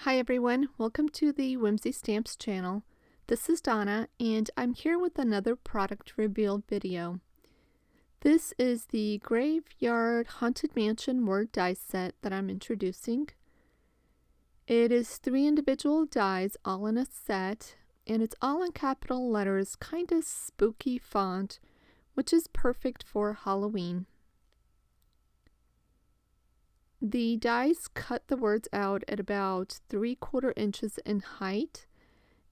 Hi everyone, welcome to the Whimsy Stamps channel. This is Donna and I'm here with another product reveal video. This is the Graveyard Haunted Mansion word die set that I'm introducing. It is 3 individual dies all in a set, and it's all in capital letters, kind of spooky font, which is perfect for Halloween. The dies cut the words out at about 3/4 inches in height,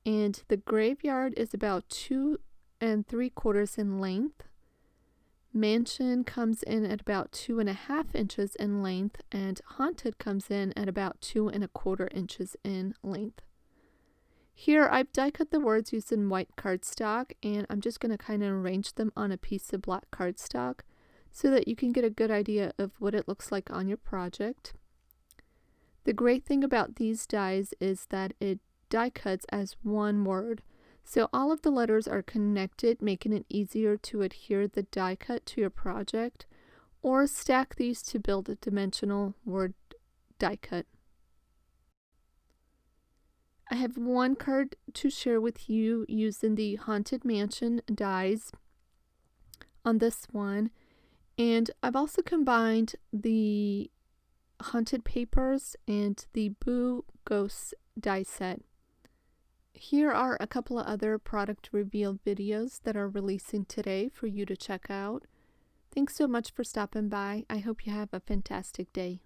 and the graveyard is about 2 3/4 in length. Mansion comes in at about 2.5 inches in length, and haunted comes in at about 2 1/4 inches in length. Here I've die cut the words using white cardstock, and I'm just going to kind of arrange them on a piece of black cardstock so that you can get a good idea of what it looks like on your project. The great thing about these dies is that it die cuts as one word, so all of the letters are connected, making it easier to adhere the die cut to your project, or stack these to build a dimensional word die cut. I have one card to share with you using the Haunted Mansion dies on this one. And I've also combined the Haunted Papers and the Boo Ghosts die set. Here are a couple of other product reveal videos that are releasing today for you to check out. Thanks so much for stopping by. I hope you have a fantastic day.